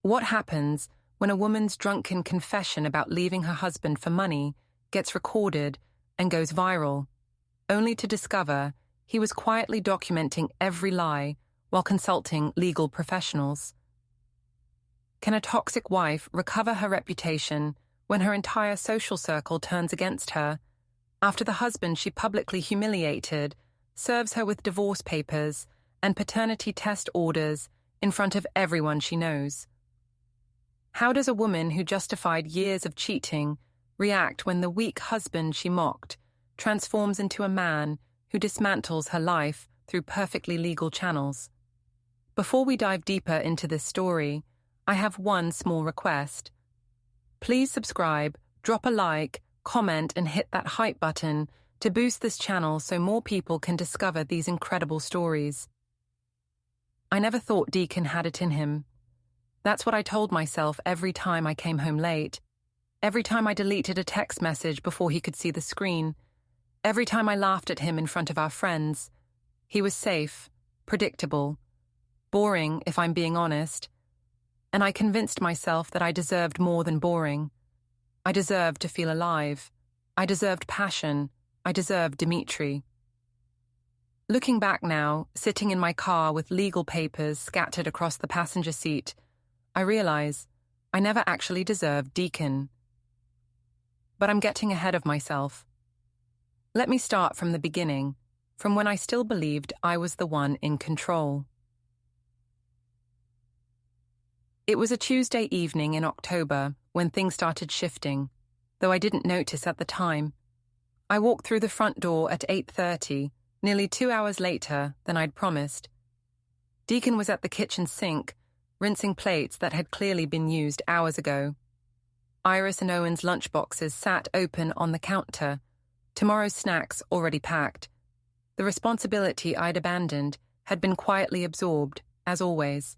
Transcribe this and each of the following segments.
What happens when a woman's drunken confession about leaving her husband for money gets recorded and goes viral, only to discover he was quietly documenting every lie while consulting legal professionals? Can a toxic wife recover her reputation when her entire social circle turns against her, after the husband she publicly humiliated serves her with divorce papers and paternity test orders in front of everyone she knows? How does a woman who justified years of cheating react when the weak husband she mocked transforms into a man who dismantles her life through perfectly legal channels? Before we dive deeper into this story, I have one small request. Please subscribe, drop a like, comment, and hit that hype button to boost this channel so more people can discover these incredible stories. I never thought Deacon had it in him. That's what I told myself every time I came home late, every time I deleted a text message before he could see the screen, every time I laughed at him in front of our friends. He was safe, predictable, boring if I'm being honest, and I convinced myself that I deserved more than boring. I deserved to feel alive. I deserved passion. I deserved Dimitri. Looking back now, sitting in my car with legal papers scattered across the passenger seat, I realize I never actually deserved Deacon. But I'm getting ahead of myself. Let me start from the beginning, from when I still believed I was the one in control. It was a Tuesday evening in October when things started shifting, though I didn't notice at the time. I walked through the front door at 8:30, nearly 2 hours later than I'd promised. Deacon was at the kitchen sink, rinsing plates that had clearly been used hours ago. Iris and Owen's lunchboxes sat open on the counter, tomorrow's snacks already packed. The responsibility I'd abandoned had been quietly absorbed, as always.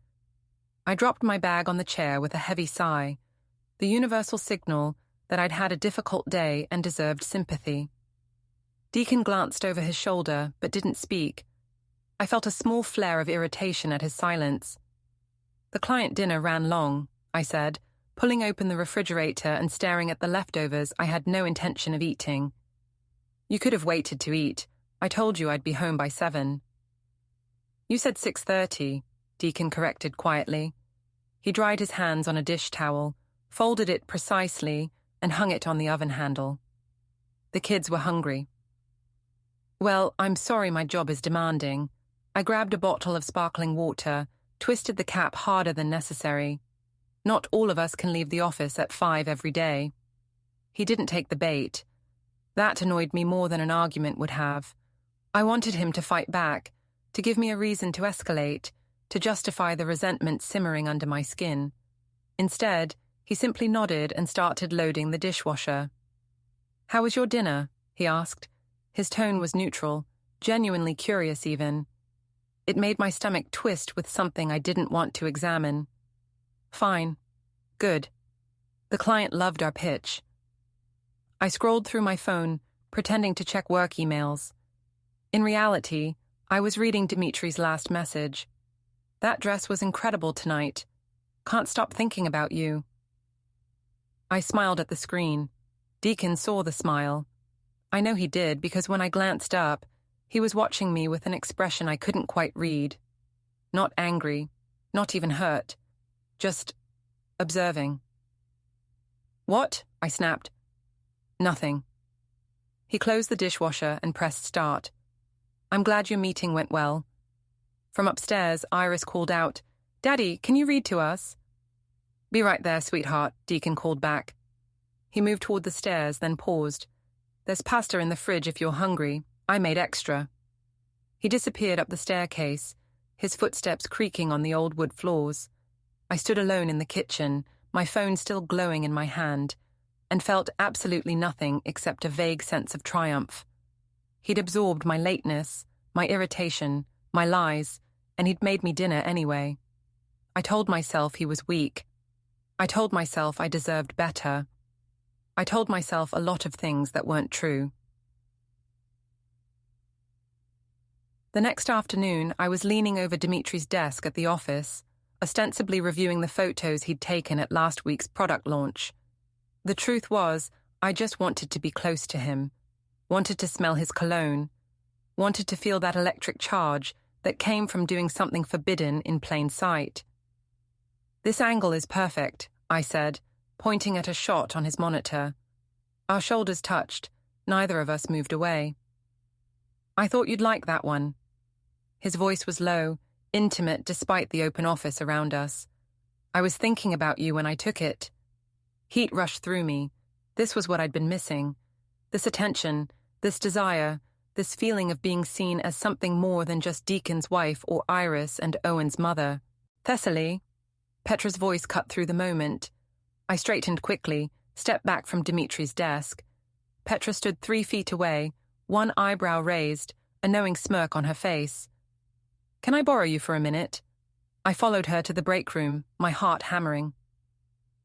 I dropped my bag on the chair with a heavy sigh, the universal signal that I'd had a difficult day and deserved sympathy. Deacon glanced over his shoulder but didn't speak. I felt a small flare of irritation at his silence. "The client dinner ran long," I said, pulling open the refrigerator and staring at the leftovers I had no intention of eating. "You could have waited to eat. I told you I'd be home by 7. "You said 6:30, Deacon corrected quietly. He dried his hands on a dish towel, folded it precisely, and hung it on the oven handle. "The kids were hungry." "Well, I'm sorry my job is demanding." I grabbed a bottle of sparkling water, twisted the cap harder than necessary. "Not all of us can leave the office at 5 every day." He didn't take the bait. That annoyed me more than an argument would have. I wanted him to fight back, to give me a reason to escalate, to justify the resentment simmering under my skin. Instead, he simply nodded and started loading the dishwasher. "How was your dinner?" he asked. His tone was neutral, genuinely curious even. It made my stomach twist with something I didn't want to examine. "Fine. Good." The client loved our pitch. I scrolled through my phone, pretending to check work emails. In reality, I was reading Dimitri's last message. "That dress was incredible tonight. Can't stop thinking about you." I smiled at the screen. Deacon saw the smile. I know he did because when I glanced up, he was watching me with an expression I couldn't quite read. Not angry, not even hurt, just observing. "What?" I snapped. "Nothing." He closed the dishwasher and pressed start. "I'm glad your meeting went well." From upstairs, Iris called out, "Daddy, can you read to us?" "Be right there, sweetheart," Deacon called back. He moved toward the stairs, then paused. "There's pasta in the fridge if you're hungry. I made extra." He disappeared up the staircase, his footsteps creaking on the old wood floors. I stood alone in the kitchen, my phone still glowing in my hand, and felt absolutely nothing except a vague sense of triumph. He'd absorbed my lateness, my irritation, my lies, and he'd made me dinner anyway. I told myself he was weak. I told myself I deserved better. I told myself a lot of things that weren't true. The next afternoon, I was leaning over Dimitri's desk at the office, ostensibly reviewing the photos he'd taken at last week's product launch. The truth was, I just wanted to be close to him, wanted to smell his cologne, wanted to feel that electric charge that came from doing something forbidden in plain sight. "This angle is perfect," I said, pointing at a shot on his monitor. Our shoulders touched. Neither of us moved away. "I thought you'd like that one." His voice was low, intimate despite the open office around us. "I was thinking about you when I took it." Heat rushed through me. This was what I'd been missing. This attention, this desire, this feeling of being seen as something more than just Deacon's wife or Iris and Owen's mother. "Thessaly?" Petra's voice cut through the moment. I straightened quickly, stepped back from Dimitri's desk. Petra stood 3 feet away, one eyebrow raised, a knowing smirk on her face. "Can I borrow you for a minute?" I followed her to the break room, my heart hammering.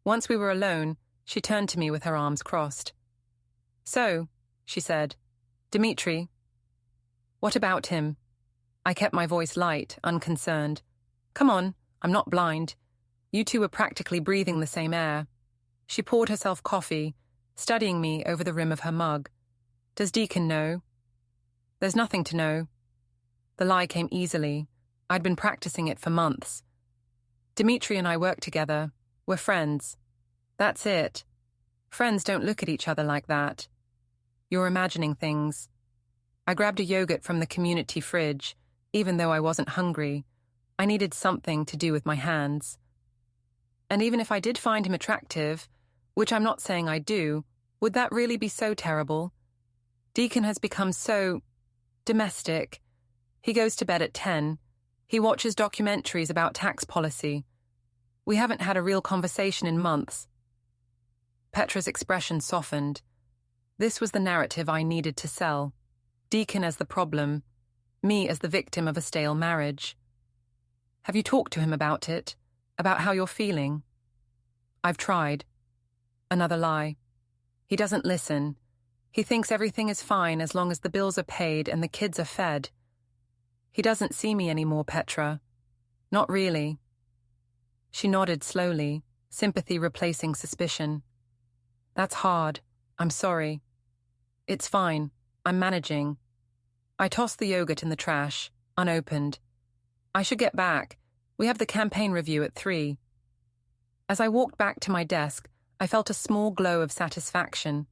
Once we were alone, she turned to me with her arms crossed. "So," she said, "Dimitri." "What about him?" I kept my voice light, unconcerned. "Come on, I'm not blind. You two are practically breathing the same air." She poured herself coffee, studying me over the rim of her mug. "Does Deacon know?" "There's nothing to know." The lie came easily. I'd been practicing it for months. "Dimitri and I work together. We're friends. That's it. Friends don't look at each other like that. You're imagining things." I grabbed a yogurt from the community fridge, even though I wasn't hungry. I needed something to do with my hands. "And even if I did find him attractive, which I'm not saying I do, would that really be so terrible? Deacon has become so domestic. He goes to bed at 10. He watches documentaries about tax policy. We haven't had a real conversation in months." Petra's expression softened. This was the narrative I needed to sell. Deacon as the problem, me as the victim of a stale marriage. "Have you talked to him about it? About how you're feeling?" "I've tried." Another lie. "He doesn't listen. He thinks everything is fine as long as the bills are paid and the kids are fed." "He doesn't see me anymore, Petra." "Not really." She nodded slowly, sympathy replacing suspicion. "That's hard. I'm sorry." "It's fine. I'm managing." I tossed the yogurt in the trash, unopened. "I should get back. We have the campaign review at 3. As I walked back to my desk, I felt a small glow of satisfaction.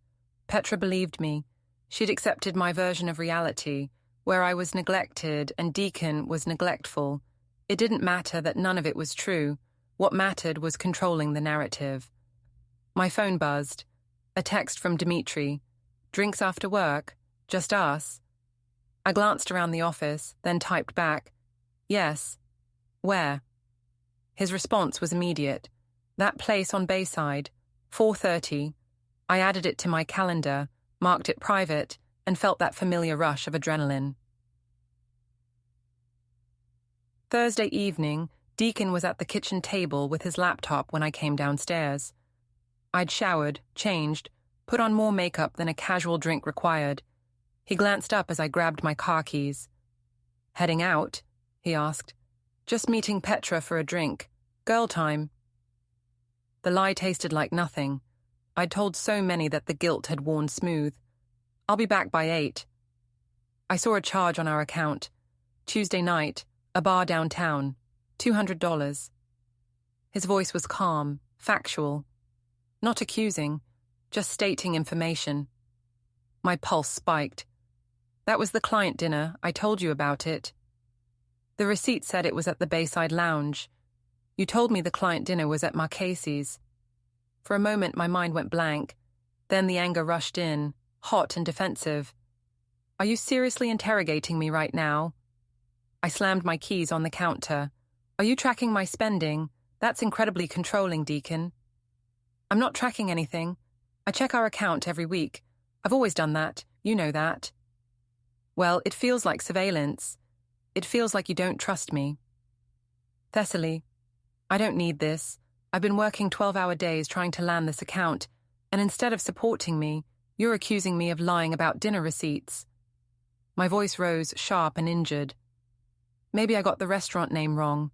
Petra believed me. She'd accepted my version of reality, where I was neglected and Deacon was neglectful. It didn't matter that none of it was true. What mattered was controlling the narrative. My phone buzzed. A text from Dimitri. "Drinks after work? Just us?" I glanced around the office, then typed back, "Yes. Where?" His response was immediate. "That place on Bayside, 4:30. I added it to my calendar, marked it private, and felt that familiar rush of adrenaline. Thursday evening, Deacon was at the kitchen table with his laptop when I came downstairs. I'd showered, changed, put on more makeup than a casual drink required. He glanced up as I grabbed my car keys. "Heading out?" he asked. "Just meeting Petra for a drink. Girl time." The lie tasted like nothing. I'd told so many that the guilt had worn smooth. "I'll be back by 8. I saw a charge on our account. Tuesday night, a bar downtown, $200. His voice was calm, factual. Not accusing, just stating information. My pulse spiked. "That was the client dinner. I told you about it." "The receipt said it was at the Bayside Lounge. You told me the client dinner was at Marchese's." For a moment, my mind went blank. Then the anger rushed in, hot and defensive. "Are you seriously interrogating me right now?" I slammed my keys on the counter. "Are you tracking my spending? That's incredibly controlling, Deacon." "I'm not tracking anything. I check our account every week. I've always done that. You know that." "Well, it feels like surveillance. It feels like you don't trust me." "Thessaly, I don't need this. I've been working 12-hour days trying to land this account, and instead of supporting me, you're accusing me of lying about dinner receipts." My voice rose sharp and injured. "Maybe I got the restaurant name wrong.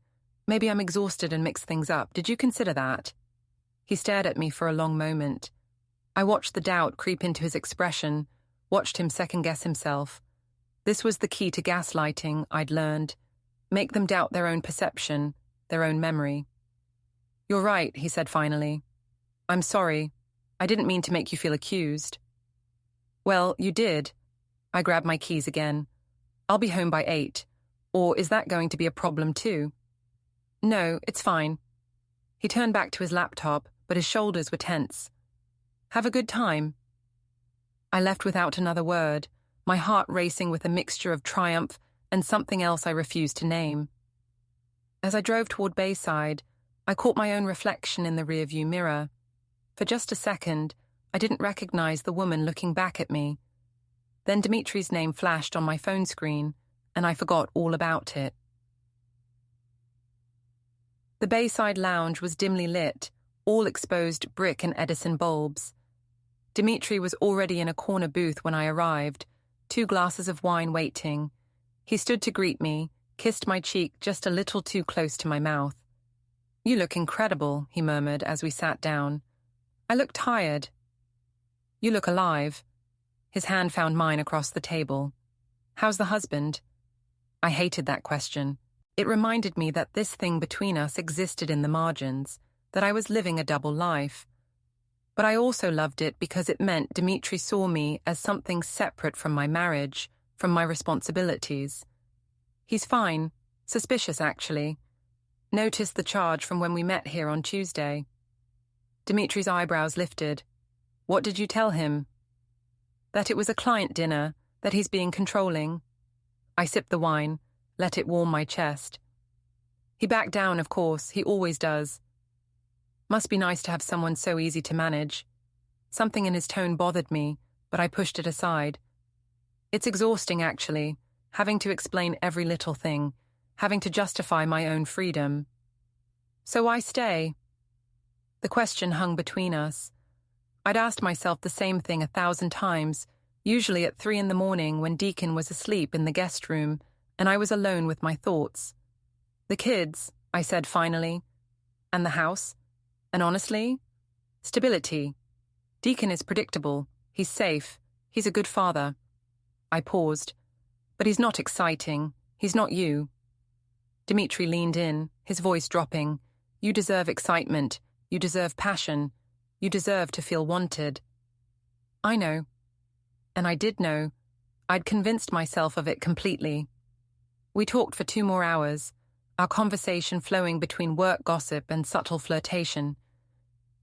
Maybe I'm exhausted and mixed things up. Did you consider that? He stared at me for a long moment. I watched the doubt creep into his expression, watched him second-guess himself. This was the key to gaslighting, I'd learned. Make them doubt their own perception, their own memory. You're right, he said finally. I'm sorry. I didn't mean to make you feel accused. Well, you did. I grabbed my keys again. I'll be home by 8. Or is that going to be a problem too? No, it's fine. He turned back to his laptop, but his shoulders were tense. Have a good time. I left without another word, my heart racing with a mixture of triumph and something else I refused to name. As I drove toward Bayside, I caught my own reflection in the rearview mirror. For just a second, I didn't recognize the woman looking back at me. Then Dimitri's name flashed on my phone screen, and I forgot all about it. The Bayside lounge was dimly lit, all exposed brick and Edison bulbs. Dimitri was already in a corner booth when I arrived, 2 glasses of wine waiting. He stood to greet me, kissed my cheek just a little too close to my mouth. You look incredible, he murmured as we sat down. I look tired. You look alive. His hand found mine across the table. How's the husband? I hated that question. It reminded me that this thing between us existed in the margins, that I was living a double life. But I also loved it because it meant Dimitri saw me as something separate from my marriage, from my responsibilities. He's fine, suspicious actually. Noticed the charge from when we met here on Tuesday. Dimitri's eyebrows lifted. What did you tell him? That it was a client dinner, that he's being controlling. I sipped the wine, let it warm my chest. He backed down, of course, he always does. Must be nice to have someone so easy to manage. Something in his tone bothered me, but I pushed it aside. It's exhausting, actually, having to explain every little thing, having to justify my own freedom. So why stay? The question hung between us. I'd asked myself the same thing 1,000 times, usually at 3 a.m. when Deacon was asleep in the guest room, and I was alone with my thoughts. The kids, I said finally, and the house, and honestly, stability. Deacon is predictable, he's safe, he's a good father. I paused. But he's not exciting, he's not you. Dimitri leaned in, his voice dropping. You deserve excitement, you deserve passion, you deserve to feel wanted. I know. And I did know. I'd convinced myself of it completely. We talked for 2 more hours, our conversation flowing between work gossip and subtle flirtation.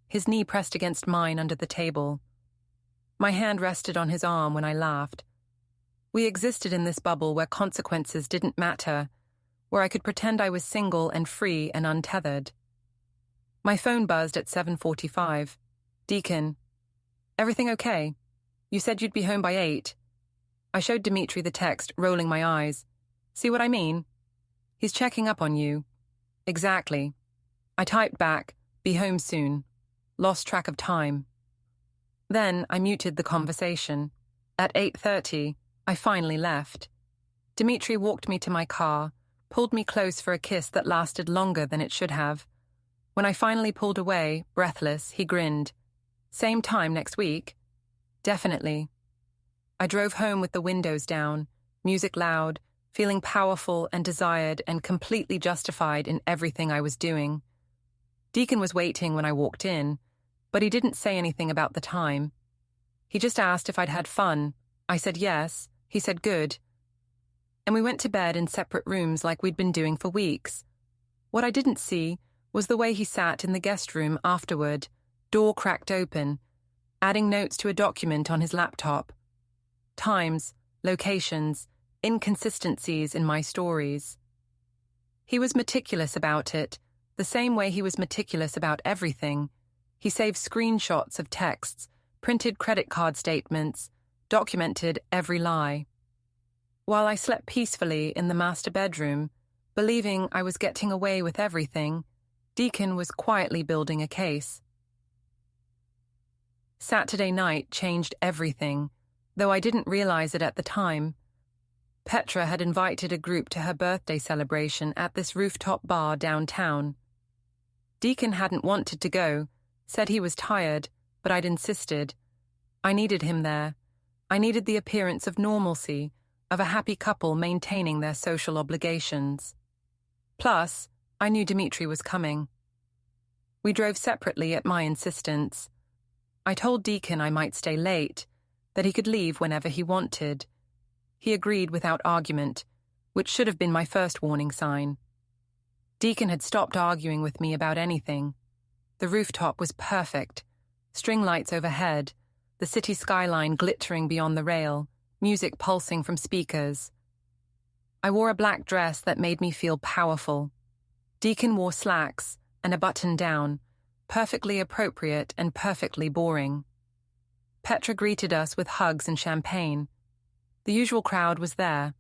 His knee pressed against mine under the table. My hand rested on his arm when I laughed. We existed in this bubble where consequences didn't matter, where I could pretend I was single and free and untethered. My phone buzzed at 7:45. Deacon. Everything okay? You said you'd be home by 8. I showed Dimitri the text, rolling my eyes. See what I mean? He's checking up on you. Exactly. I typed back, be home soon. Lost track of time. Then I muted the conversation. At 8:30, I finally left. Dimitri walked me to my car, pulled me close for a kiss that lasted longer than it should have. When I finally pulled away, breathless, he grinned. Same time next week? Definitely. I drove home with the windows down, music loud, feeling powerful and desired and completely justified in everything I was doing. Deacon was waiting when I walked in, but he didn't say anything about the time. He just asked if I'd had fun. I said yes. He said good. And we went to bed in separate rooms like we'd been doing for weeks. What I didn't see was the way he sat in the guest room afterward, door cracked open, adding notes to a document on his laptop. Times, locations, inconsistencies in my stories. He was meticulous about it, the same way he was meticulous about everything. He saved screenshots of texts, printed credit card statements, documented every lie. While I slept peacefully in the master bedroom, believing I was getting away with everything, Deacon was quietly building a case. Saturday night changed everything, though I didn't realize it at the time. Petra had invited a group to her birthday celebration at this rooftop bar downtown. Deacon hadn't wanted to go, said he was tired, but I'd insisted. I needed him there. I needed the appearance of normalcy, of a happy couple maintaining their social obligations. Plus, I knew Dimitri was coming. We drove separately at my insistence. I told Deacon I might stay late, that he could leave whenever he wanted. He agreed without argument, which should have been my first warning sign. Deacon had stopped arguing with me about anything. The rooftop was perfect. String lights overhead, the city skyline glittering beyond the rail, music pulsing from speakers. I wore a black dress that made me feel powerful. Deacon wore slacks and a button-down, perfectly appropriate and perfectly boring. Petra greeted us with hugs and champagne. The usual crowd was there.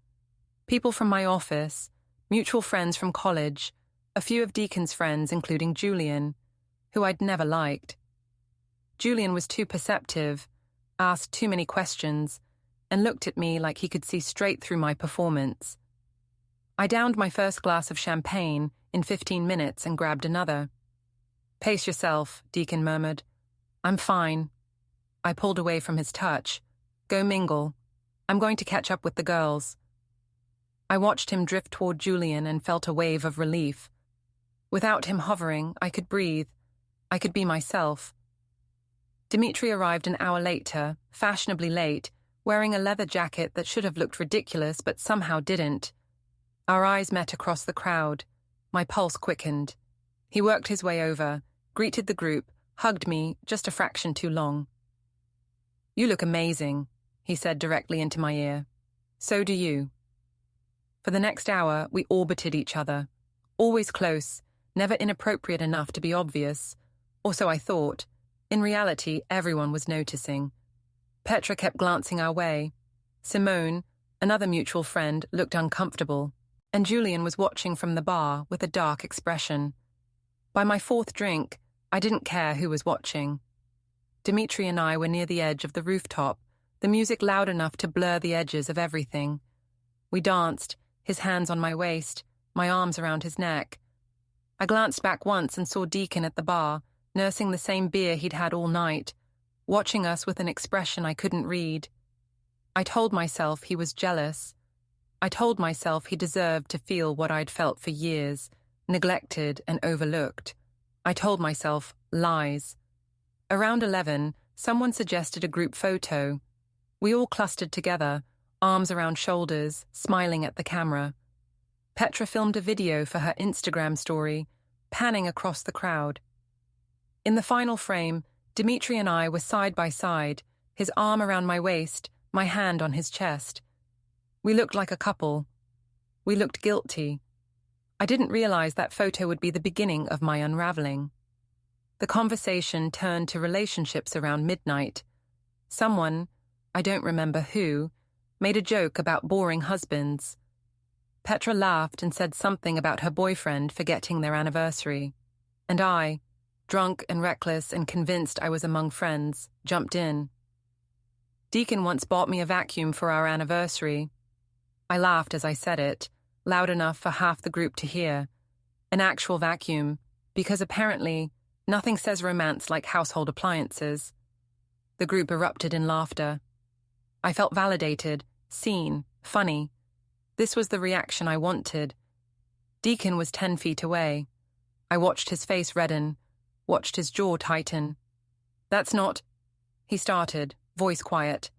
People from my office, mutual friends from college, a few of Deacon's friends, including Julian, who I'd never liked. Julian was too perceptive, asked too many questions, and looked at me like he could see straight through my performance. I downed my first glass of champagne in 15 minutes and grabbed another. "Pace yourself," Deacon murmured. "I'm fine." I pulled away from his touch. "Go mingle. I'm going to catch up with the girls." I watched him drift toward Julian and felt a wave of relief. Without him hovering, I could breathe. I could be myself. Dimitri arrived an hour later, fashionably late, wearing a leather jacket that should have looked ridiculous but somehow didn't. Our eyes met across the crowd. My pulse quickened. He worked his way over, greeted the group, hugged me just a fraction too long. "You look amazing," he said directly into my ear. "So do you." For the next hour, we orbited each other. Always close, never inappropriate enough to be obvious. Or so I thought. In reality, everyone was noticing. Petra kept glancing our way. Simone, another mutual friend, looked uncomfortable. And Julian was watching from the bar with a dark expression. By my fourth drink, I didn't care who was watching. Dimitri and I were near the edge of the rooftop, the music loud enough to blur the edges of everything. We danced, his hands on my waist, my arms around his neck. I glanced back once and saw Deacon at the bar, nursing the same beer he'd had all night, watching us with an expression I couldn't read. I told myself he was jealous. I told myself he deserved to feel what I'd felt for years, neglected and overlooked. I told myself lies. Around 11, someone suggested a group photo. We all clustered together, arms around shoulders, smiling at the camera. Petra filmed a video for her Instagram story, panning across the crowd. In the final frame, Dimitri and I were side by side, his arm around my waist, my hand on his chest. We looked like a couple. We looked guilty. I didn't realize that photo would be the beginning of my unraveling. The conversation turned to relationships around midnight. Someone, I don't remember who, made a joke about boring husbands. Petra laughed and said something about her boyfriend forgetting their anniversary. And I, drunk and reckless and convinced I was among friends, jumped in. Deacon once bought me a vacuum for our anniversary. I laughed as I said it, loud enough for half the group to hear. An actual vacuum, because apparently nothing says romance like household appliances. The group erupted in laughter. I felt validated, seen, funny. This was the reaction I wanted. Deacon was 10 feet away. I watched his face redden, watched his jaw tighten. "That's not..." he started, voice quiet.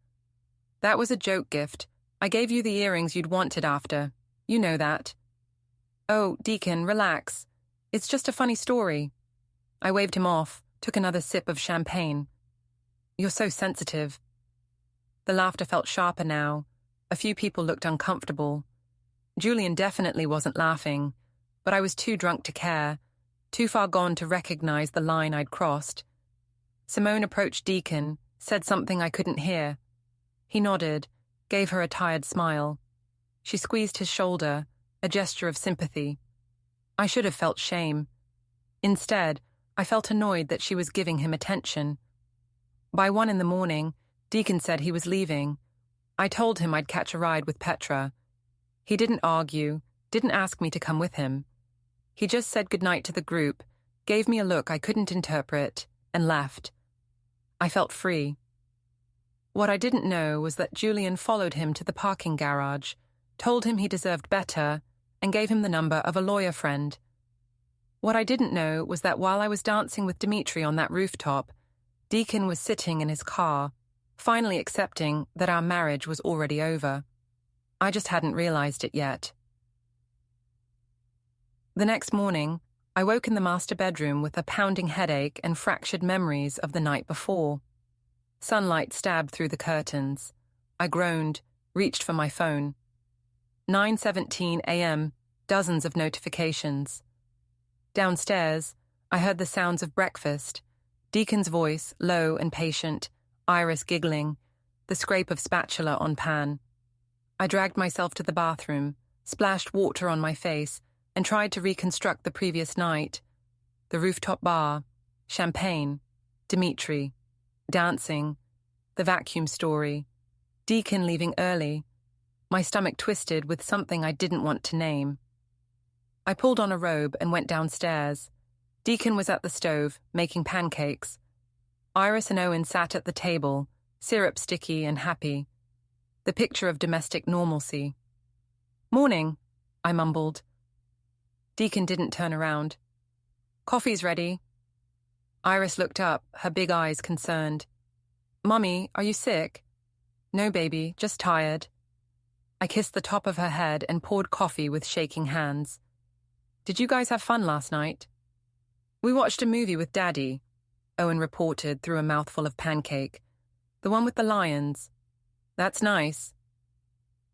"That was a joke gift. I gave you the earrings you'd wanted after. You know that." "Oh, Deacon, relax. It's just a funny story." I waved him off, took another sip of champagne. "You're so sensitive." The laughter felt sharper now. A few people looked uncomfortable. Julian definitely wasn't laughing, but I was too drunk to care, too far gone to recognize the line I'd crossed. Simone approached Deacon, said something I couldn't hear. He nodded, gave her a tired smile. She squeezed his shoulder, a gesture of sympathy. I should have felt shame. Instead, I felt annoyed that she was giving him attention. By 1 a.m, Deacon said he was leaving. I told him I'd catch a ride with Petra. He didn't argue, didn't ask me to come with him. He just said goodnight to the group, gave me a look I couldn't interpret, and left. I felt free. What I didn't know was that Julian followed him to the parking garage, told him he deserved better, and gave him the number of a lawyer friend. What I didn't know was that while I was dancing with Dimitri on that rooftop, Deacon was sitting in his car, finally accepting that our marriage was already over. I just hadn't realized it yet. The next morning, I woke in the master bedroom with a pounding headache and fractured memories of the night before. Sunlight stabbed through the curtains. I groaned, reached for my phone. 9:17 a.m., dozens of notifications. Downstairs, I heard the sounds of breakfast, Deacon's voice, low and patient, Iris giggling, the scrape of spatula on pan. I dragged myself to the bathroom, splashed water on my face, and tried to reconstruct the previous night. The rooftop bar, champagne, Dimitri, dancing, the vacuum story, Deacon leaving early. My stomach twisted with something I didn't want to name. I pulled on a robe and went downstairs. Deacon was at the stove, making pancakes. Iris and Owen sat at the table, syrup sticky and happy. The picture of domestic normalcy. "Morning," I mumbled. Deacon didn't turn around. "Coffee's ready." Iris looked up, her big eyes concerned. "Mummy, are you sick?" "No, baby, just tired." I kissed the top of her head and poured coffee with shaking hands. "Did you guys have fun last night?" "We watched a movie with Daddy," Owen reported through a mouthful of pancake. "The one with the lions." "That's nice."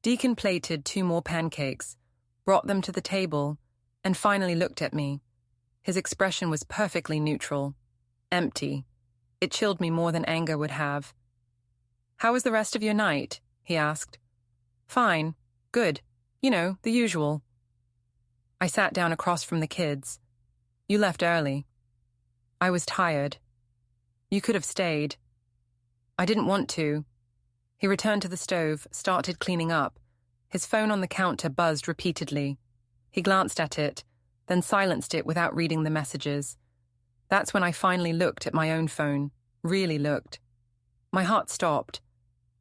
Deacon plated 2 more pancakes, brought them to the table, and finally looked at me. His expression was perfectly neutral. Empty. It chilled me more than anger would have. "How was the rest of your night?" he asked. "Fine. Good. You know, the usual." I sat down across from the kids. "You left early." "I was tired." "You could have stayed." "I didn't want to." He returned to the stove, started cleaning up. His phone on the counter buzzed repeatedly. He glanced at it, then silenced it without reading the messages. That's when I finally looked at my own phone, really looked. My heart stopped.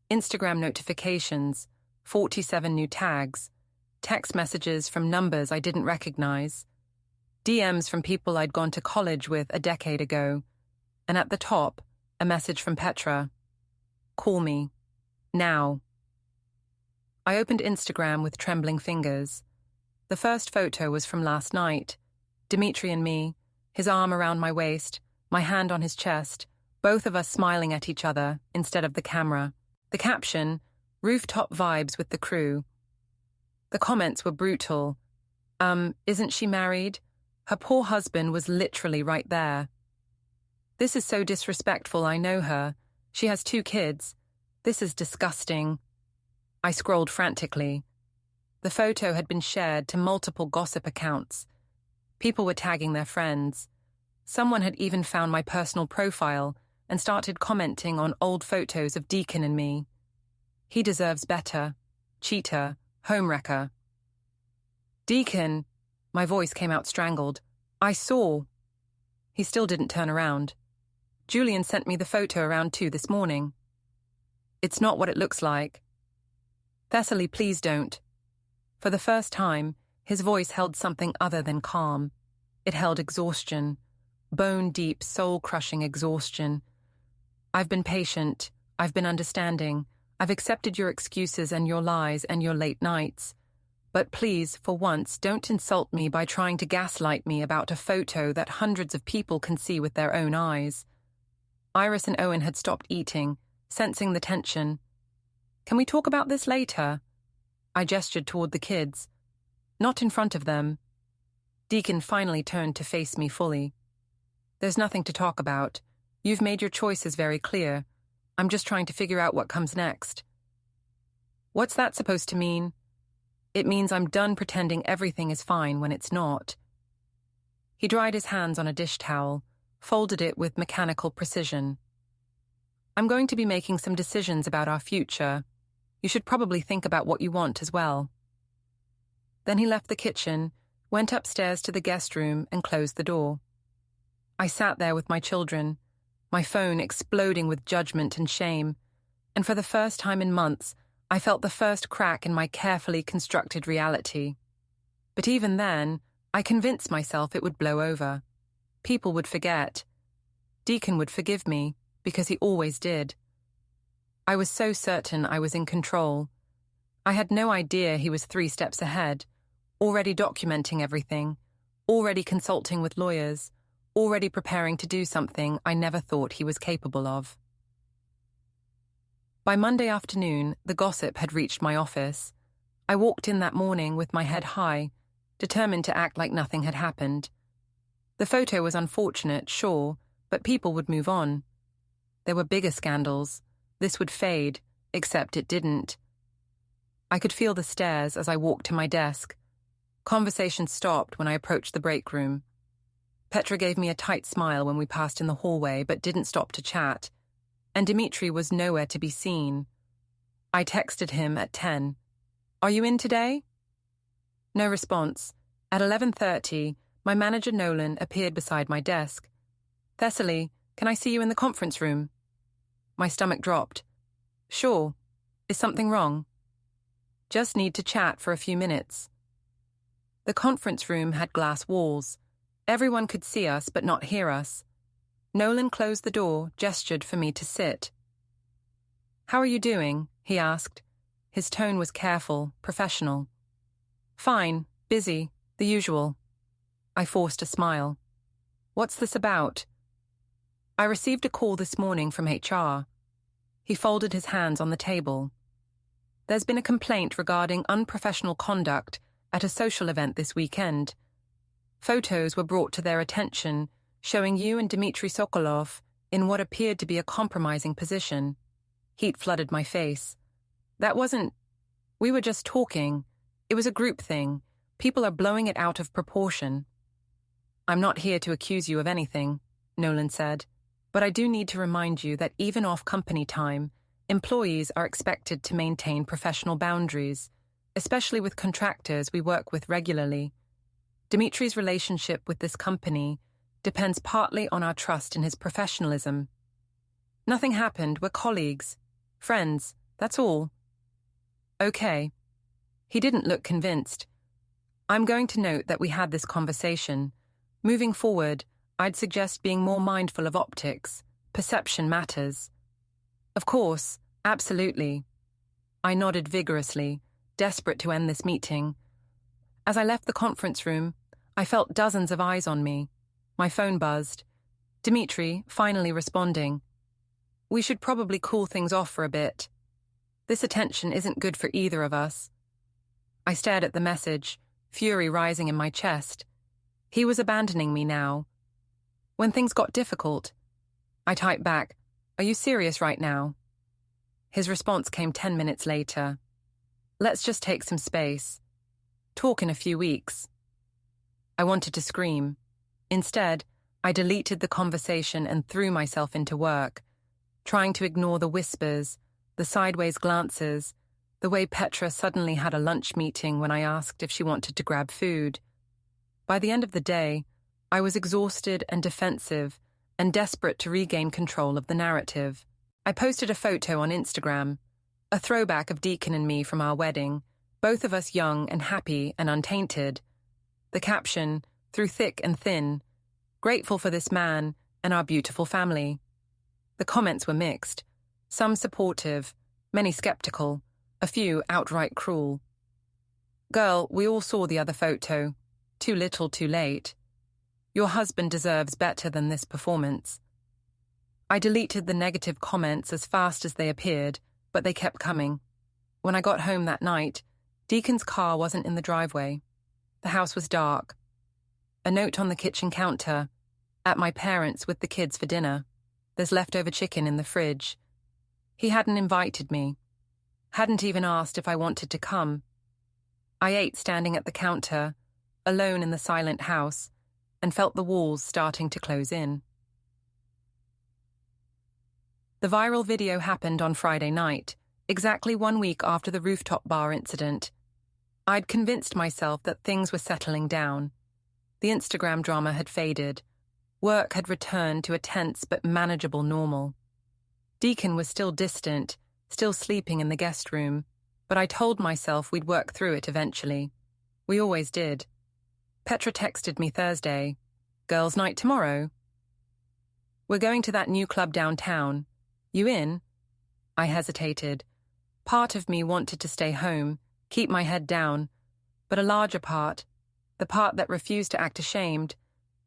Instagram notifications, 47 new tags, text messages from numbers I didn't recognize, DMs from people I'd gone to college with a decade ago, and at the top, a message from Petra. "Call me. Now." I opened Instagram with trembling fingers. The first photo was from last night. Dimitri and me, his arm around my waist, my hand on his chest, both of us smiling at each other instead of the camera. The caption, "Rooftop vibes with the crew." The comments were brutal. Isn't she married? Her poor husband was literally right there. "This is so disrespectful, I know her. She has 2 kids. This is disgusting." I scrolled frantically. The photo had been shared to multiple gossip accounts. People were tagging their friends. Someone had even found my personal profile and started commenting on old photos of Deacon and me. He deserves better. Cheater. Homewrecker. "Deacon," my voice came out strangled. "I saw." He still didn't turn around. "Julian sent me the photo around 2 this morning." "It's not what it looks like." "Thessaly, please don't." For the first time, his voice held something other than calm. It held exhaustion. Bone-deep, soul-crushing exhaustion. "I've been patient. I've been understanding. I've accepted your excuses and your lies and your late nights. But please, for once, don't insult me by trying to gaslight me about a photo that hundreds of people can see with their own eyes." Iris and Owen had stopped eating, sensing the tension. "Can we talk about this later?" I gestured toward the kids. "Not in front of them." Deacon finally turned to face me fully. "There's nothing to talk about. You've made your choices very clear. I'm just trying to figure out what comes next." "What's that supposed to mean?" "It means I'm done pretending everything is fine when it's not." He dried his hands on a dish towel, folded it with mechanical precision. "I'm going to be making some decisions about our future. You should probably think about what you want as well." Then he left the kitchen, went upstairs to the guest room and closed the door. I sat there with my children, my phone exploding with judgment and shame, and for the first time in months, I felt the first crack in my carefully constructed reality. But even then, I convinced myself it would blow over. People would forget. Deacon would forgive me, because he always did. I was so certain I was in control. I had no idea he was 3 steps ahead, already documenting everything, already consulting with lawyers, already preparing to do something I never thought he was capable of. By Monday afternoon, the gossip had reached my office. I walked in that morning with my head high, determined to act like nothing had happened. The photo was unfortunate, sure, but people would move on. There were bigger scandals. This would fade, except it didn't. I could feel the stares as I walked to my desk. Conversation stopped when I approached the break room. Petra gave me a tight smile when we passed in the hallway, but didn't stop to chat. And Dimitri was nowhere to be seen. I texted him at 10. "Are you in today?" No response. At 11:30, my manager Nolan appeared beside my desk. "Thessaly, can I see you in the conference room?" My stomach dropped. "Sure. Is something wrong?" "Just need to chat for a few minutes." The conference room had glass walls. Everyone could see us but not hear us. Nolan closed the door, gestured for me to sit. "How are you doing?" he asked. His tone was careful, professional. "Fine, busy, the usual." I forced a smile. "What's this about?" "I received a call this morning from HR." He folded his hands on the table. "There's been a complaint regarding unprofessional conduct at a social event this weekend. Photos were brought to their attention showing you and Dmitry Sokolov in what appeared to be a compromising position." Heat flooded my face. "That wasn't... We were just talking. It was a group thing. People are blowing it out of proportion." "I'm not here to accuse you of anything," Nolan said, "but I do need to remind you that even off company time, employees are expected to maintain professional boundaries, especially with contractors we work with regularly. Dmitry's relationship with this company depends partly on our trust in his professionalism. Nothing happened, we're colleagues, friends, that's all." "Okay." He didn't look convinced. "I'm going to note that we had this conversation. Moving forward, I'd suggest being more mindful of optics. Perception matters." "Of course, absolutely." I nodded vigorously, desperate to end this meeting. As I left the conference room, I felt dozens of eyes on me. My phone buzzed. Dmitri, finally responding. "We should probably cool things off for a bit. This attention isn't good for either of us." I stared at the message, fury rising in my chest. He was abandoning me now. When things got difficult, I typed back, "Are you serious right now?" His response came 10 minutes later. "Let's just take some space. Talk in a few weeks." I wanted to scream. Instead, I deleted the conversation and threw myself into work, trying to ignore the whispers, the sideways glances, the way Petra suddenly had a lunch meeting when I asked if she wanted to grab food. By the end of the day, I was exhausted and defensive and desperate to regain control of the narrative. I posted a photo on Instagram, a throwback of Deacon and me from our wedding, both of us young and happy and untainted. The caption, "Through thick and thin, grateful for this man and our beautiful family." The comments were mixed, some supportive, many skeptical, a few outright cruel. "Girl, we all saw the other photo. Too little, too late. Your husband deserves better than this performance." I deleted the negative comments as fast as they appeared, but they kept coming. When I got home that night, Deacon's car wasn't in the driveway. The house was dark. A note on the kitchen counter, "At my parents' with the kids for dinner. There's leftover chicken in the fridge." He hadn't invited me. Hadn't even asked if I wanted to come. I ate standing at the counter, alone in the silent house, and felt the walls starting to close in. The viral video happened on Friday night, exactly 1 week after the rooftop bar incident. I'd convinced myself that things were settling down. The Instagram drama had faded. Work had returned to a tense but manageable normal. Deacon was still distant, still sleeping in the guest room, but I told myself we'd work through it eventually. We always did. Petra texted me Thursday. Girls' night tomorrow. We're going to that new club downtown. You in? I hesitated. Part of me wanted to stay home, keep my head down, but a larger part, the part that refused to act ashamed,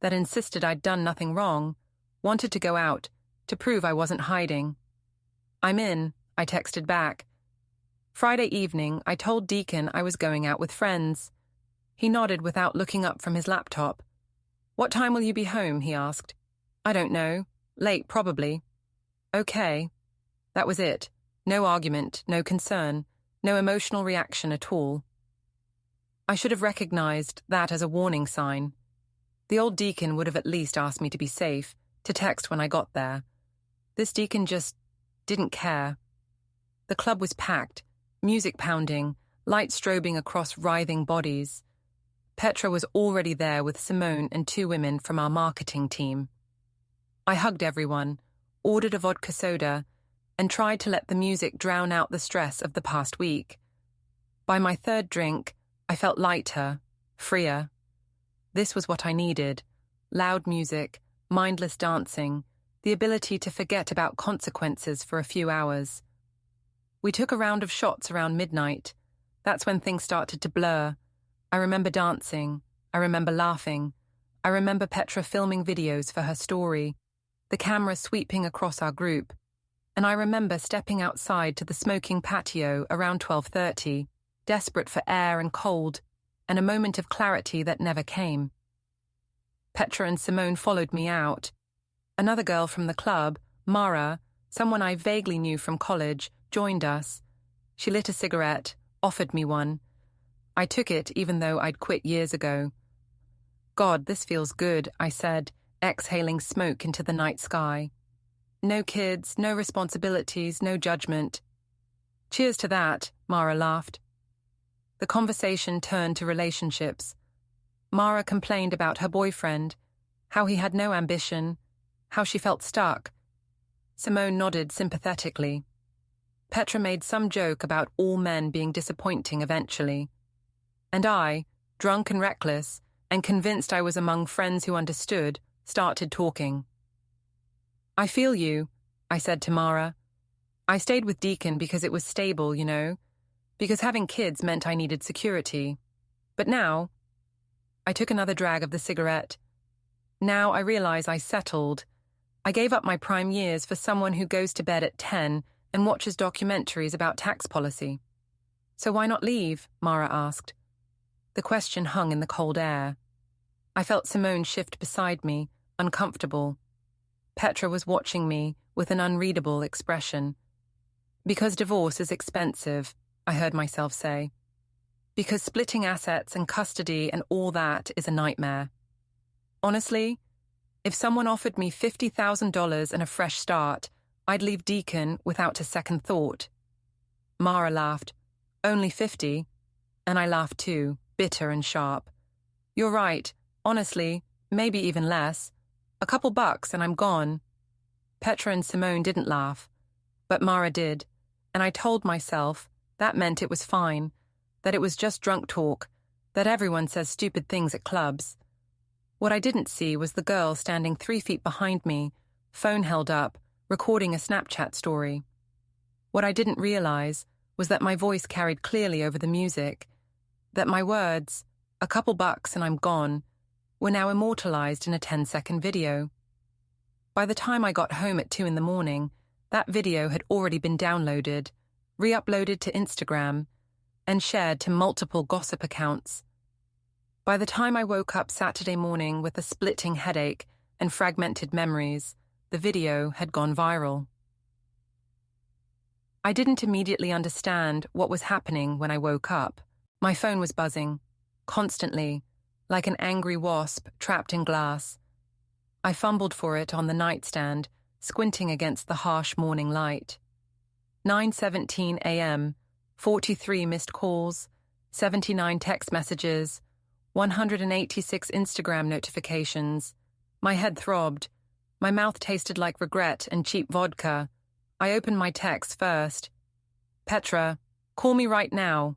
that insisted I'd done nothing wrong, wanted to go out, to prove I wasn't hiding. I'm in, I texted back. Friday evening, I told Deacon I was going out with friends. He nodded without looking up from his laptop. What time will you be home, he asked. I don't know. Late, probably. Okay. That was it. No argument, no concern, no emotional reaction at all. I should have recognized that as a warning sign. The old Deacon would have at least asked me to be safe, to text when I got there. This Deacon just didn't care. The club was packed, music pounding, light strobing across writhing bodies. Petra was already there with Simone and 2 women from our marketing team. I hugged everyone, ordered a vodka soda, and tried to let the music drown out the stress of the past week. By my 3rd drink, I felt lighter, freer. This was what I needed: loud music, mindless dancing, the ability to forget about consequences for a few hours. We took a round of shots around midnight. That's when things started to blur. I remember dancing. I remember laughing. I remember Petra filming videos for her story, the camera sweeping across our group. And I remember stepping outside to the smoking patio around 12:30, desperate for air and cold, and a moment of clarity that never came. Petra and Simone followed me out. Another girl from the club, Mara, someone I vaguely knew from college, joined us. She lit a cigarette, offered me one. I took it even though I'd quit years ago. God, this feels good, I said, exhaling smoke into the night sky. No kids, no responsibilities, no judgment. Cheers to that, Mara laughed. The conversation turned to relationships. Mara complained about her boyfriend, how he had no ambition, how she felt stuck. Simone nodded sympathetically. Petra made some joke about all men being disappointing eventually. And I, drunk and reckless, and convinced I was among friends who understood, started talking. I feel you, I said to Mara. I stayed with Deacon because it was stable, you know, because having kids meant I needed security. But now, I took another drag of the cigarette. Now I realize I settled. I gave up my prime years for someone who goes to bed at 10 and watches documentaries about tax policy. So why not leave? Mara asked. The question hung in the cold air. I felt Simone shift beside me, uncomfortable. Petra was watching me with an unreadable expression. Because divorce is expensive, I heard myself say. Because splitting assets and custody and all that is a nightmare. Honestly, if someone offered me $50,000 and a fresh start, I'd leave Deacon without a second thought. Mara laughed. Only 50? And I laughed too, bitter and sharp. You're right, honestly, maybe even less. A couple bucks and I'm gone. Petra and Simone didn't laugh, but Mara did, and I told myself that meant it was fine, that it was just drunk talk, that everyone says stupid things at clubs. What I didn't see was the girl standing 3 feet behind me, phone held up, recording a Snapchat story. What I didn't realize was that my voice carried clearly over the music, that my words, a couple bucks and I'm gone, were now immortalized in a 10-second video. By the time I got home at 2 a.m, that video had already been downloaded, re-uploaded to Instagram, and shared to multiple gossip accounts. By the time I woke up Saturday morning with a splitting headache and fragmented memories, the video had gone viral. I didn't immediately understand what was happening when I woke up. My phone was buzzing, constantly, like an angry wasp trapped in glass. I fumbled for it on the nightstand, squinting against the harsh morning light. 9:17 a.m., 43 missed calls, 79 text messages, 186 Instagram notifications. My head throbbed. My mouth tasted like regret and cheap vodka. I opened my text first. Petra, call me right now.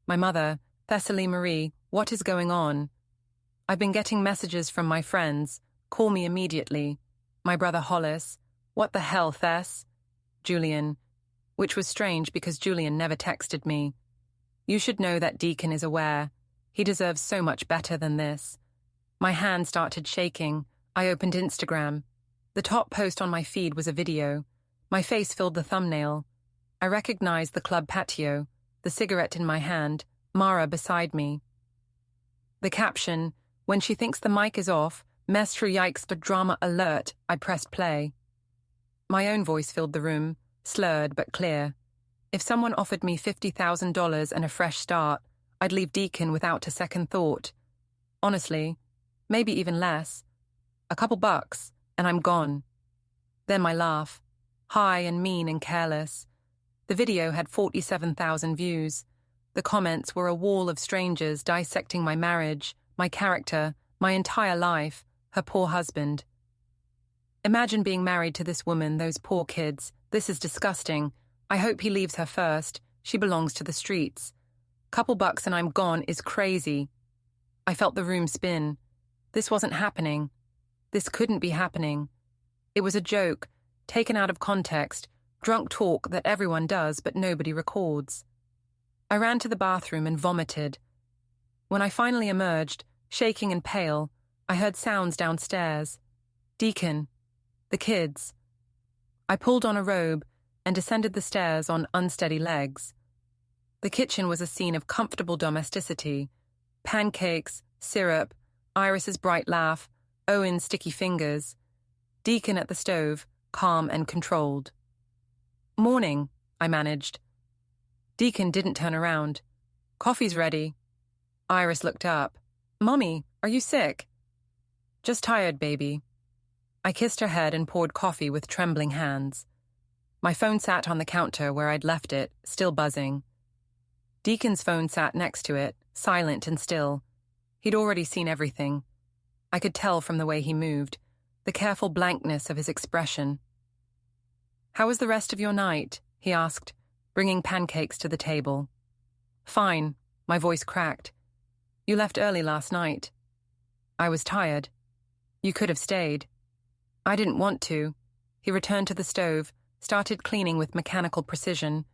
My mother, Thessaly Marie, what is going on? I've been getting messages from my friends. Call me immediately. My brother Hollis, what the hell, Thess? Julian, which was strange because Julian never texted me. You should know that Deacon is aware. He deserves so much better than this. My hand started shaking. I opened Instagram. The top post on my feed was a video. My face filled the thumbnail. I recognized the club patio, the cigarette in my hand, Mara beside me. The caption, when she thinks the mic is off, mess through yikes but drama alert, I pressed play. My own voice filled the room, slurred but clear. If someone offered me $50,000 and a fresh start, I'd leave Deacon without a second thought. Honestly, maybe even less. A couple bucks, and I'm gone. Then my laugh, high and mean and careless. The video had 47,000 views. The comments were a wall of strangers dissecting my marriage, my character, my entire life, her poor husband. Imagine being married to this woman, those poor kids. This is disgusting. I hope he leaves her first. She belongs to the streets. Couple bucks and I'm gone is crazy. I felt the room spin. This wasn't happening. This couldn't be happening. It was a joke, taken out of context, drunk talk that everyone does but nobody records. I ran to the bathroom and vomited. When I finally emerged, shaking and pale, I heard sounds downstairs. Deacon. The kids. I pulled on a robe and descended the stairs on unsteady legs. The kitchen was a scene of comfortable domesticity. Pancakes, syrup, Iris's bright laugh, Owen's sticky fingers. Deacon at the stove, calm and controlled. Morning, I managed. Deacon didn't turn around. Coffee's ready. Iris looked up. Mommy, are you sick? Just tired, baby. I kissed her head and poured coffee with trembling hands. My phone sat on the counter where I'd left it, still buzzing. Deacon's phone sat next to it, silent and still. He'd already seen everything. I could tell from the way he moved, the careful blankness of his expression. How was the rest of your night? He asked, bringing pancakes to the table. Fine, my voice cracked. You left early last night. I was tired. You could have stayed. I didn't want to. He returned to the stove, started cleaning with mechanical precision.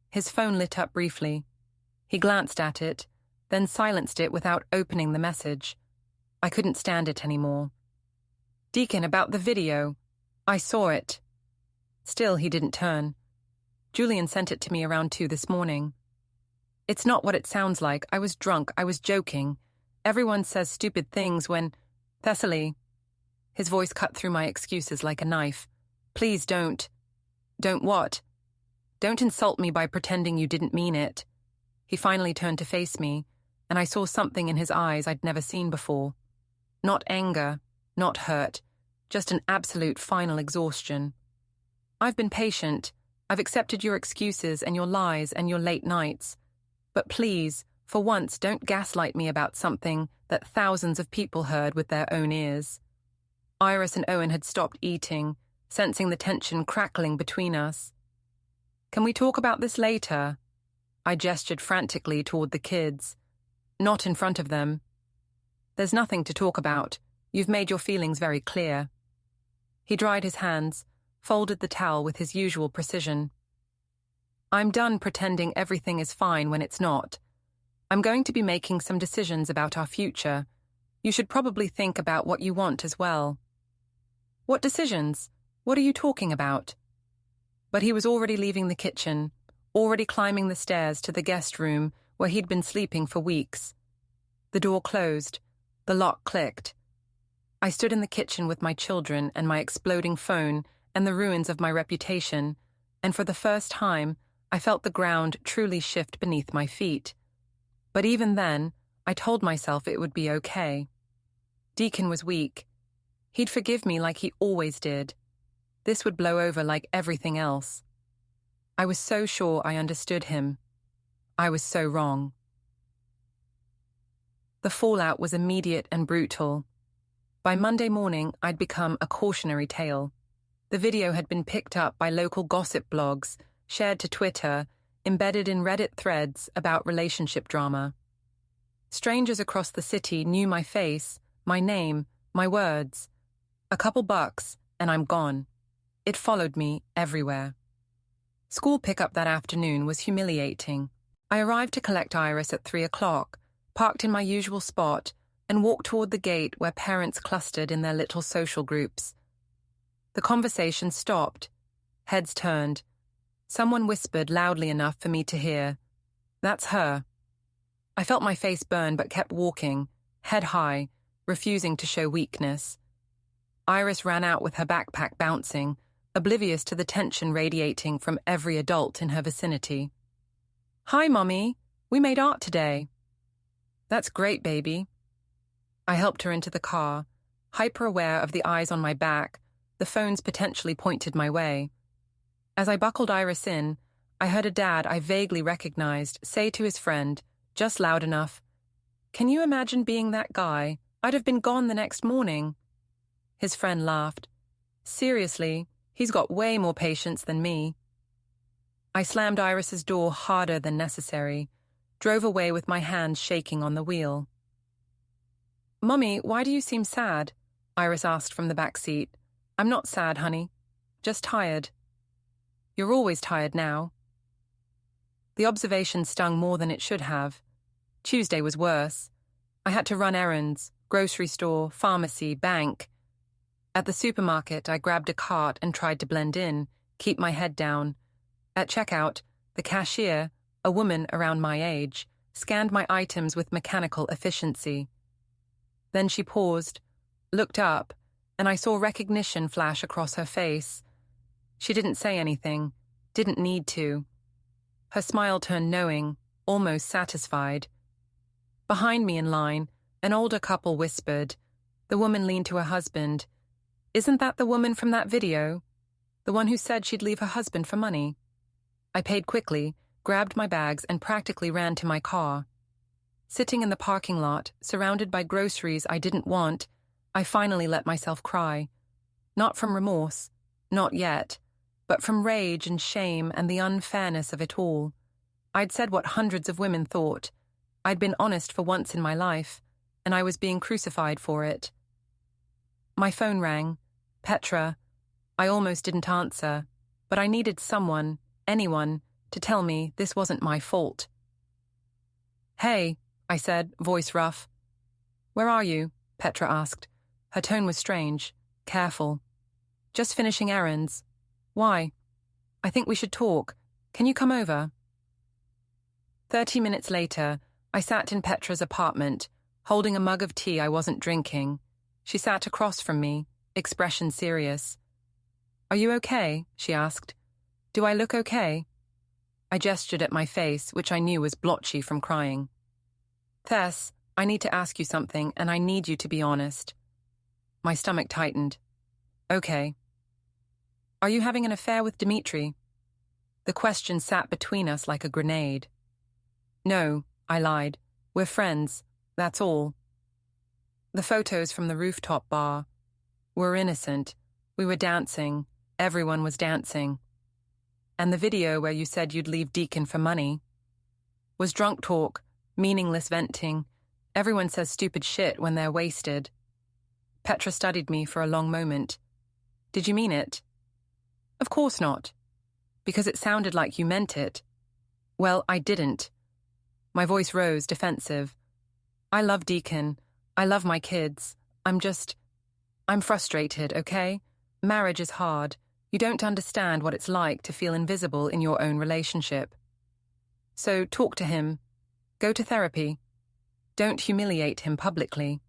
His phone lit up briefly. He glanced at it, then silenced it without opening the message. I couldn't stand it anymore. Deacon, about the video. I saw it. Still, he didn't turn. Julian sent it to me around 2 this morning. It's not what it sounds like. I was drunk. I was joking. Everyone says stupid things when... Thessaly. His voice cut through my excuses like a knife. Please don't. Don't what? Don't insult me by pretending you didn't mean it. He finally turned to face me, and I saw something in his eyes I'd never seen before. Not anger, not hurt, just an absolute final exhaustion. I've been patient. I've accepted your excuses and your lies and your late nights. But please, for once, don't gaslight me about something that thousands of people heard with their own ears. Iris and Owen had stopped eating, sensing the tension crackling between us. Can we talk about this later? I gestured frantically toward the kids. Not in front of them. There's nothing to talk about. You've made your feelings very clear. He dried his hands, folded the towel with his usual precision. I'm done pretending everything is fine when it's not. I'm going to be making some decisions about our future. You should probably think about what you want as well. What decisions? What are you talking about? But he was already leaving the kitchen, already climbing the stairs to the guest room where he'd been sleeping for weeks. The door closed. The lock clicked. I stood in the kitchen with my children and my exploding phone and the ruins of my reputation, and for the first time, I felt the ground truly shift beneath my feet. But even then, I told myself it would be okay. Deacon was weak. He'd forgive me like he always did. This would blow over like everything else. I was so sure I understood him. I was so wrong. The fallout was immediate and brutal. By Monday morning, I'd become a cautionary tale. The video had been picked up by local gossip blogs, shared to Twitter, embedded in Reddit threads about relationship drama. Strangers across the city knew my face, my name, my words. A couple bucks, and I'm gone. It followed me everywhere. School pickup that afternoon was humiliating. I arrived to collect Iris at 3 o'clock, parked in my usual spot, and walked toward the gate where parents clustered in their little social groups. The conversation stopped. Heads turned. Someone whispered loudly enough for me to hear, "That's her." I felt my face burn but kept walking, head high, refusing to show weakness. Iris ran out with her backpack bouncing, oblivious to the tension radiating from every adult in her vicinity. "Hi, Mommy. We made art today." "That's great, baby." I helped her into the car, hyper-aware of the eyes on my back, the phones potentially pointed my way. As I buckled Iris in, I heard a dad I vaguely recognized say to his friend, just loud enough, "Can you imagine being that guy? I'd have been gone the next morning." His friend laughed. "Seriously, he's got way more patience than me." I slammed Iris's door harder than necessary, drove away with my hands shaking on the wheel. "Mummy, why do you seem sad?" Iris asked from the back seat. "I'm not sad, honey. Just tired." "You're always tired now." The observation stung more than it should have. Tuesday was worse. I had to run errands, grocery store, pharmacy, bank. At the supermarket, I grabbed a cart and tried to blend in, keep my head down. At checkout, the cashier, a woman around my age, scanned my items with mechanical efficiency. Then she paused, looked up, and I saw recognition flash across her face. She didn't say anything, didn't need to. Her smile turned knowing, almost satisfied. Behind me in line, an older couple whispered. The woman leaned to her husband. "Isn't that the woman from that video? The one who said she'd leave her husband for money?" I paid quickly, grabbed my bags, and practically ran to my car. Sitting in the parking lot, surrounded by groceries I didn't want, I finally let myself cry. Not from remorse, not yet, but from rage and shame and the unfairness of it all. I'd said what hundreds of women thought. I'd been honest for once in my life, and I was being crucified for it. My phone rang. Petra. I almost didn't answer, but I needed someone, anyone, to tell me this wasn't my fault. "Hey," I said, voice rough. "Where are you?" Petra asked. Her tone was strange, careful. "Just finishing errands." "Why?" "I think we should talk. Can you come over?" 30 minutes later, I sat in Petra's apartment, holding a mug of tea I wasn't drinking. She sat across from me, expression serious. "Are you okay?" she asked. "Do I look okay?" I gestured at my face, which I knew was blotchy from crying. "Tess, I need to ask you something, and I need you to be honest." My stomach tightened. "Okay." "Are you having an affair with Dimitri?" The question sat between us like a grenade. "No," I lied. "We're friends. That's all." The photos from the rooftop bar were innocent. We were dancing. Everyone was dancing. And the video where you said you'd leave Deacon for money was drunk talk, meaningless venting. Everyone says stupid shit when they're wasted. Petra studied me for a long moment. "Did you mean it?" "Of course not." "Because it sounded like you meant it." "Well, I didn't." My voice rose, defensive. "I love Deacon. I love my kids. I'm frustrated, okay? Marriage is hard. You don't understand what it's like to feel invisible in your own relationship. So talk to him. Go to therapy. Don't humiliate him publicly."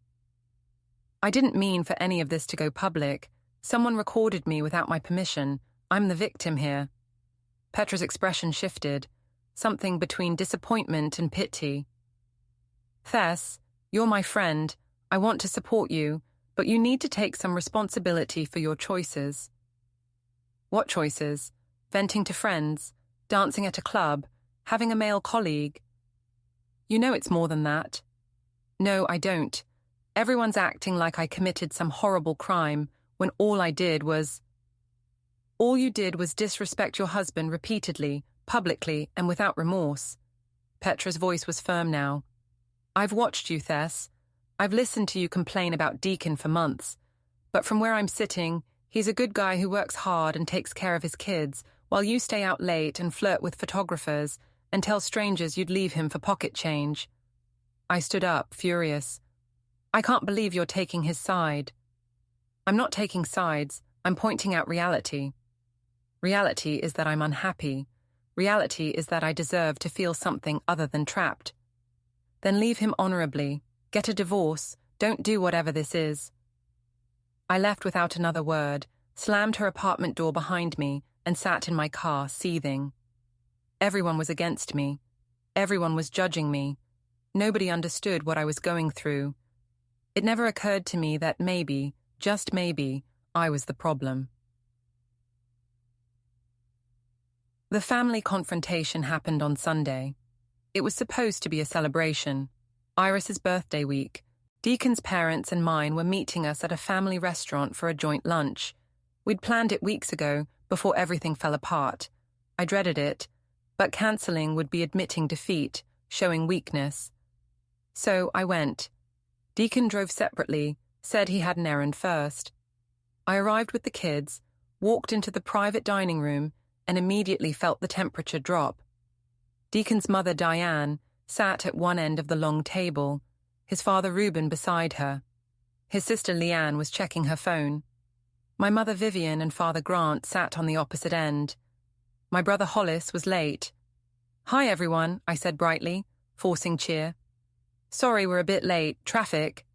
I didn't mean for any of this to go public. Someone recorded me without my permission. I'm the victim here. Petra's expression shifted, something between disappointment and pity. "Tess, you're my friend. I want to support you, but you need to take some responsibility for your choices." "What choices?" "Venting to friends, dancing at a club, having a male colleague." "You know it's more than that." No, I don't. Everyone's acting like I committed some horrible crime when all you did was disrespect your husband repeatedly, publicly, and without remorse. Petra's voice was firm now. I've watched you, Tess. I've listened to you complain about Deacon for months. But from where I'm sitting, he's a good guy who works hard and takes care of his kids, while you stay out late and flirt with photographers and tell strangers you'd leave him for pocket change. I stood up, furious. I can't believe you're taking his side. I'm not taking sides, I'm pointing out reality. Reality is that I'm unhappy. Reality is that I deserve to feel something other than trapped. Then leave him honorably, get a divorce, don't do whatever this is. I left without another word, slammed her apartment door behind me, and sat in my car, seething. Everyone was against me. Everyone was judging me. Nobody understood what I was going through. It never occurred to me that maybe, just maybe, I was the problem. The family confrontation happened on Sunday. It was supposed to be a celebration. Iris's birthday week. Deacon's parents and mine were meeting us at a family restaurant for a joint lunch. We'd planned it weeks ago, before everything fell apart. I dreaded it, but cancelling would be admitting defeat, showing weakness. So I went. Deacon drove separately, said he had an errand first. I arrived with the kids, walked into the private dining room, and immediately felt the temperature drop. Deacon's mother, Diane, sat at one end of the long table, his father Reuben beside her. His sister Leanne was checking her phone. My mother Vivian and Father Grant sat on the opposite end. My brother Hollis was late. "Hi, everyone," I said brightly, forcing cheer. "Sorry we're a bit late, traffic."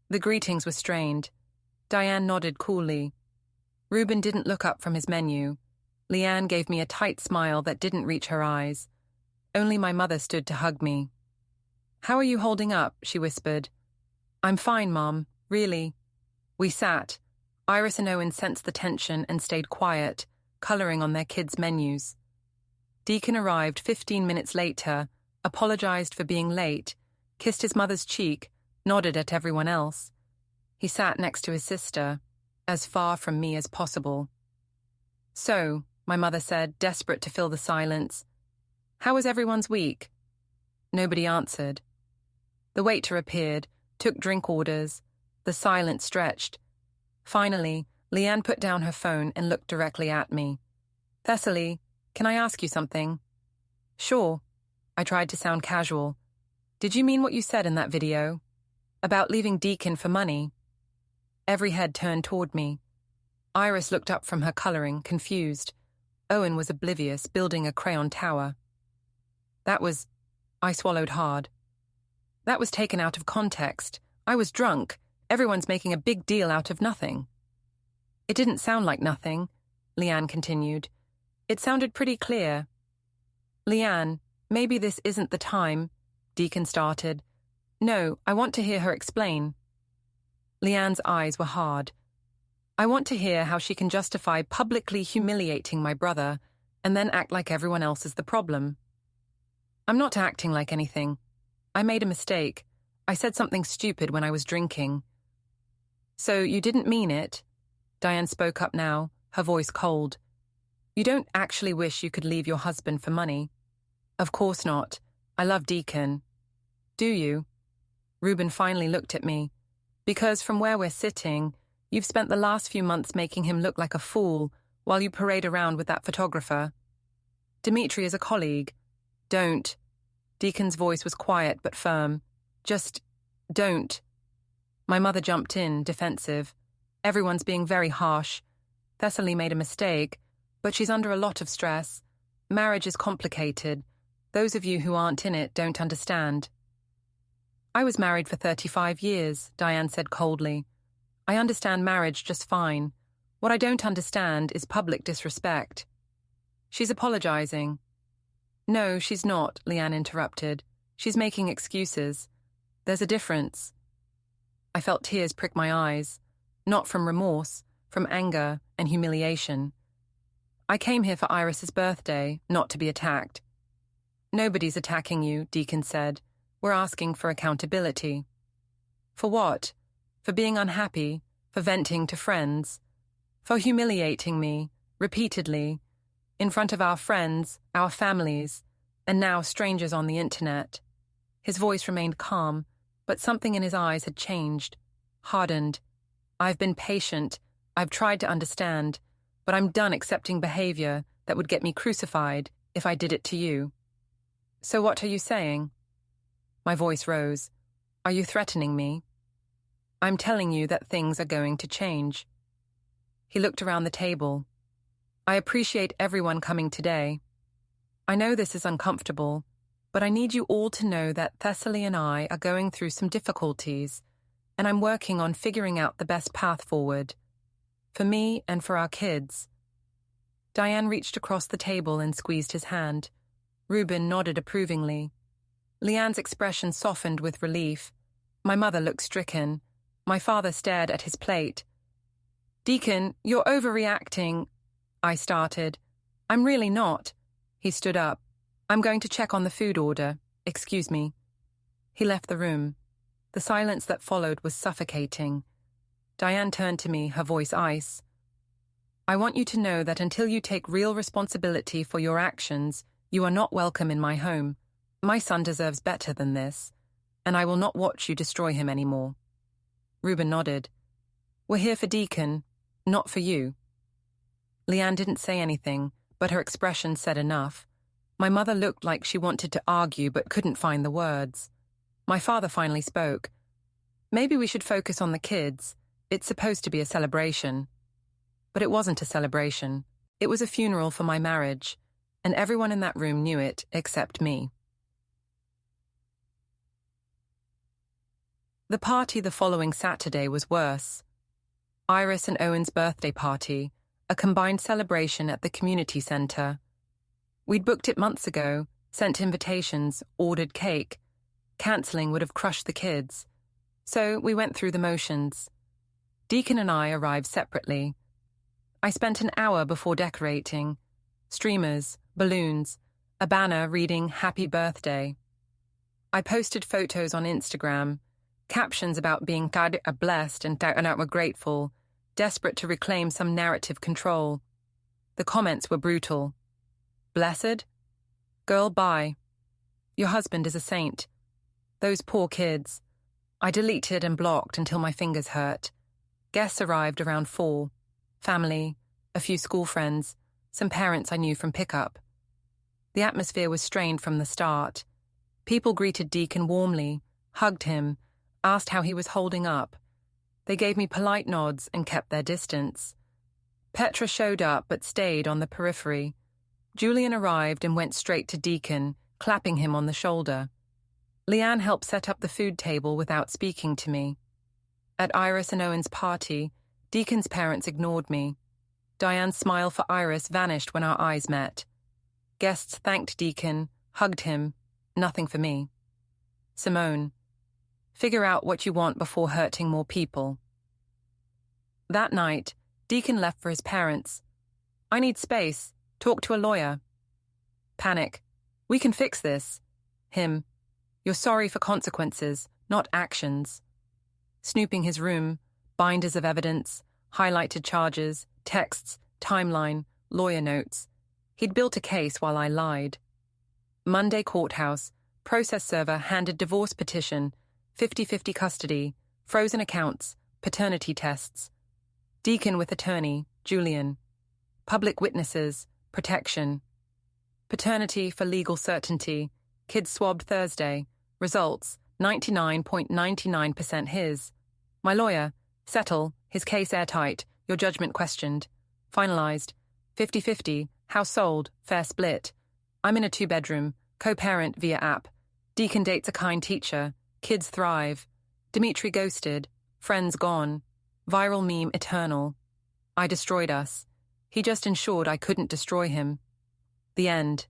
The greetings were strained. Diane nodded coolly. Reuben didn't look up from his menu. Leanne gave me a tight smile that didn't reach her eyes. Only my mother stood to hug me. "How are you holding up?" she whispered. "I'm fine, Mom, really." We sat. Iris and Owen sensed the tension and stayed quiet, colouring on their kids' menus. Deacon arrived 15 minutes later, apologised for being late, kissed his mother's cheek, nodded at everyone else. He sat next to his sister, as far from me as possible. "So," my mother said, desperate to fill the silence, "how was everyone's week?" Nobody answered. The waiter appeared, took drink orders. The silence stretched. Finally, Leanne put down her phone and looked directly at me. "Thessaly, can I ask you something?" "Sure." I tried to sound casual. "Did you mean what you said in that video? About leaving Deacon for money?" Every head turned toward me. Iris looked up from her colouring, confused. Owen was oblivious, building a crayon tower. I swallowed hard. "That was taken out of context. I was drunk. Everyone's making a big deal out of nothing." "It didn't sound like nothing," Leanne continued. "It sounded pretty clear." "Leanne, maybe this isn't the time," Deacon started. "No, I want to hear her explain." Leanne's eyes were hard. "I want to hear how she can justify publicly humiliating my brother and then act like everyone else is the problem." "I'm not acting like anything. I made a mistake. I said something stupid when I was drinking." "So you didn't mean it?" Diane spoke up now, her voice cold. "You don't actually wish you could leave your husband for money?" "Of course not. I love Deacon." "Do you?" Reuben finally looked at me. "Because from where we're sitting, you've spent the last few months making him look like a fool while you parade around with that photographer. Dimitri is a colleague. Don't." Deacon's voice was quiet but firm. "Just don't." My mother jumped in, defensive. "Everyone's being very harsh. Thessaly made a mistake, but she's under a lot of stress. Marriage is complicated. Those of you who aren't in it don't understand." "I was married for 35 years, Diane said coldly. "I understand marriage just fine. What I don't understand is public disrespect." "She's apologizing." "No, she's not," Leanne interrupted. "She's making excuses. There's a difference." I felt tears prick my eyes, not from remorse, from anger and humiliation. "I came here for Iris's birthday, not to be attacked." "Nobody's attacking you," Deacon said. "We're asking for accountability." For what? For being unhappy, for venting to friends, for humiliating me, repeatedly, in front of our friends, our families, and now strangers on the internet. His voice remained calm, but something in his eyes had changed, hardened. I've been patient, I've tried to understand, but I'm done accepting behavior that would get me crucified if I did it to you. So what are you saying? My voice rose. Are you threatening me? I'm telling you that things are going to change. He looked around the table. I appreciate everyone coming today. I know this is uncomfortable, but I need you all to know that Thessaly and I are going through some difficulties, and I'm working on figuring out the best path forward, for me and for our kids. Diane reached across the table and squeezed his hand. Reuben nodded approvingly. Leanne's expression softened with relief. My mother looked stricken. My father stared at his plate. Deacon, you're overreacting, I started. I'm really not. He stood up. I'm going to check on the food order. Excuse me. He left the room. The silence that followed was suffocating. Diane turned to me, her voice ice. I want you to know that until you take real responsibility for your actions, you are not welcome in my home. My son deserves better than this, and I will not watch you destroy him anymore. Reuben nodded. We're here for Deacon, not for you. Leanne didn't say anything, but her expression said enough. My mother looked like she wanted to argue but couldn't find the words. My father finally spoke. Maybe we should focus on the kids. It's supposed to be a celebration. But it wasn't a celebration. It was a funeral for my marriage, and everyone in that room knew it except me. The party the following Saturday was worse. Iris and Owen's birthday party, a combined celebration at the community centre. We'd booked it months ago, sent invitations, ordered cake. Cancelling would have crushed the kids. So we went through the motions. Deacon and I arrived separately. I spent an hour before decorating. Streamers, balloons, a banner reading Happy Birthday. I posted photos on Instagram, captions about being blessed and we're grateful, desperate to reclaim some narrative control. The comments were brutal. Blessed? Girl, bye. Your husband is a saint. Those poor kids. I deleted and blocked until my fingers hurt. Guests arrived around 4. Family, a few school friends, some parents I knew from pickup. The atmosphere was strained from the start. People greeted Deacon warmly, hugged him, asked how he was holding up. They gave me polite nods and kept their distance. Petra showed up but stayed on the periphery. Julian arrived and went straight to Deacon, clapping him on the shoulder. Leanne helped set up the food table without speaking to me. At Iris and Owen's party, Deacon's parents ignored me. Diane's smile for Iris vanished when our eyes met. Guests thanked Deacon, hugged him. Nothing for me. Simone. Figure out what you want before hurting more people. That night, Deacon left for his parents. I need space. Talk to a lawyer. Panic. We can fix this. Him. You're sorry for consequences, not actions. Snooping his room, binders of evidence, highlighted charges, texts, timeline, lawyer notes. He'd built a case while I lied. Monday courthouse, process server handed divorce petition, 50-50 custody, frozen accounts, paternity tests. Deacon with attorney, Julian. Public witnesses, protection. Paternity for legal certainty, kids swabbed Thursday, results 99.99% his. My lawyer, settle, his case airtight, your judgment questioned. Finalized, 50-50, house sold, fair split. I'm in a 2-bedroom, co-parent via app. Deacon dates a kind teacher. Kids thrive. Dimitri ghosted. Friends gone. Viral meme eternal. I destroyed us. He just ensured I couldn't destroy him. The end.